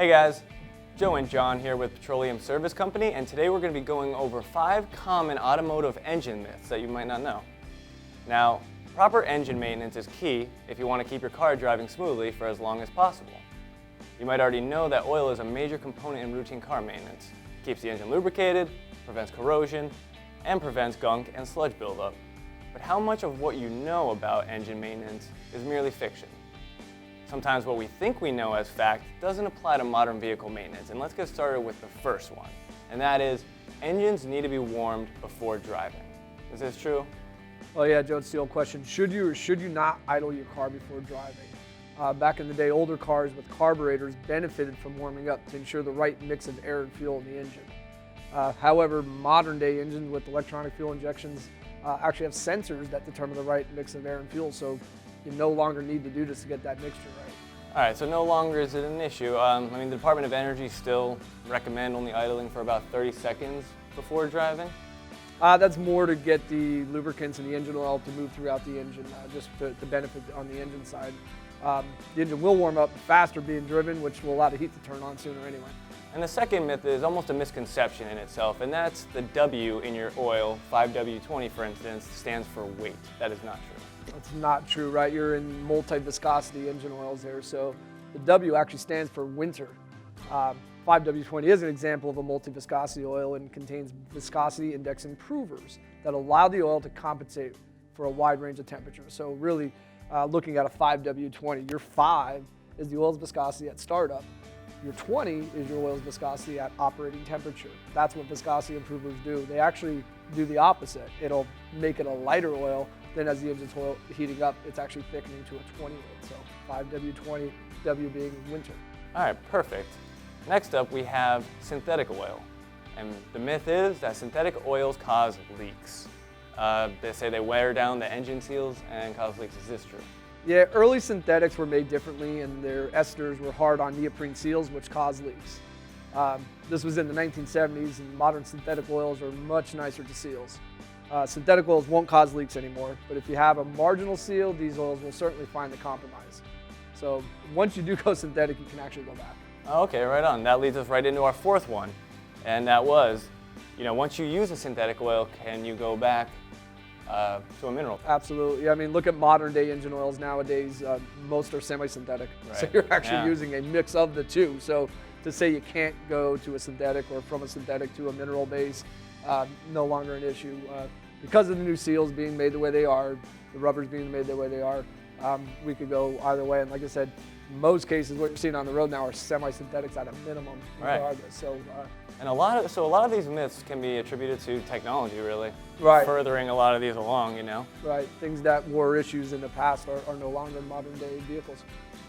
Hey guys, Joe and John here with Petroleum Service Company, and today we're going to be going over 5 common automotive engine myths that you might not know. Now, proper engine maintenance is key if you want to keep your car driving smoothly for as long as possible. You might already know that oil is a major component in routine car maintenance. It keeps the engine lubricated, prevents corrosion, and prevents gunk and sludge buildup. But how much of what you know about engine maintenance is merely fiction? Sometimes what we think we know as fact doesn't apply to modern vehicle maintenance, and let's get started with the first one, and that is engines need to be warmed before driving. Is this true? Oh yeah, Joe, it's the old question. Should you or should you not idle your car before driving? Back in the day, older cars with carburetors benefited from warming up to ensure the right mix of air and fuel in the engine. However, modern day engines with electronic fuel injections actually have sensors that determine the right mix of air and fuel, so you no longer need to do this to get that mixture right. All right, so no longer is it an issue. The Department of Energy still recommend only idling for about 30 seconds before driving. That's more to get the lubricants and the engine oil to move throughout the engine, just to benefit on the engine side. The engine will warm up faster being driven, which will allow the heat to turn on sooner anyway. And the second myth is almost a misconception in itself, and that's the W in your oil, 5W20 for instance, stands for weight. That is not true. That's not true, right? You're in multi-viscosity engine oils there, so the W actually stands for winter. 5W20 is an example of a multi-viscosity oil and contains viscosity index improvers that allow the oil to compensate for a wide range of temperatures. So really looking at a 5W20, your 5 is the oil's viscosity at startup. Your 20 is your oil's viscosity at operating temperature. That's what viscosity improvers do. They actually do the opposite. It'll make it a lighter oil, then as the engine's oil heating up, it's actually thickening to a 20 weight. So 5W20, W being winter. All right, perfect. Next up, we have synthetic oil. And the myth is that synthetic oils cause leaks. They say they wear down the engine seals and cause leaks. Is this true? Yeah, early synthetics were made differently, and their esters were hard on neoprene seals, which caused leaks. This was in the 1970s, and modern synthetic oils are much nicer to seals. Synthetic oils won't cause leaks anymore, but if you have a marginal seal, these oils will certainly find the compromise. So once you do go synthetic, you can actually go back. Okay, right on. That leads us right into our fourth one, and that was, once you use a synthetic oil, can you go back to a mineral? Absolutely. I mean, look at modern day engine oils nowadays. Most are semi-synthetic, right. So you're actually using a mix of the two. So to say you can't go to a synthetic or from a synthetic to a mineral base, no longer an issue. Because of the new seals being made the way they are, the rubbers being made the way they are, we could go either way. And like I said, most cases what you're seeing on the road now are semi-synthetics at a minimum, regardless. Right. So, and a lot of these myths can be attributed to technology, really. Right. Furthering a lot of these along, Right. Things that were issues in the past are no longer in modern day vehicles.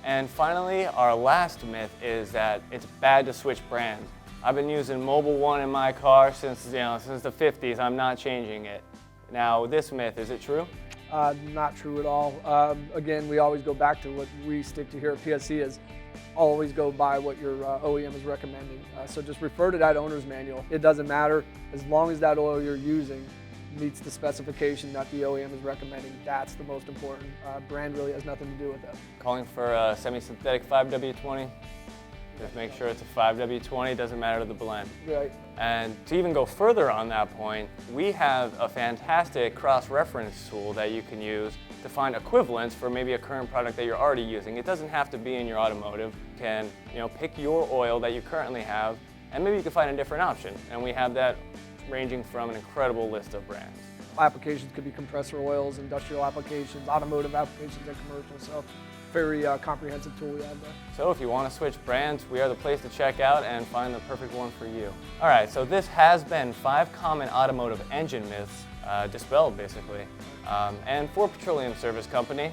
And finally, our last myth is that it's bad to switch brands. I've been using Mobil 1 in my car since the 50s. I'm not changing it. Now, this myth, is it true? Not true at all. Again, we always go back to what we stick to here at PSC is always go by what your OEM is recommending. So just refer to that owner's manual. It doesn't matter as long as that oil you're using meets the specification that the OEM is recommending. That's the most important. Brand really has nothing to do with that. Calling for a semi-synthetic 5W20. Just make sure it's a 5W20, doesn't matter the blend. Right. And to even go further on that point, we have a fantastic cross-reference tool that you can use to find equivalents for maybe a current product that you're already using. It doesn't have to be in your automotive. You can, pick your oil that you currently have, and maybe you can find a different option. And we have that ranging from an incredible list of brands. Applications could be compressor oils, industrial applications, automotive applications, and commercial. So very comprehensive tool we have there. So if you want to switch brands, we are the place to check out and find the perfect one for you. All right, so this has been 5 common automotive engine myths dispelled, basically. And for Petroleum Service Company,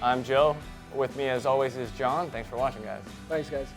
I'm Joe. With me, as always, is John. Thanks for watching, guys. Thanks, guys.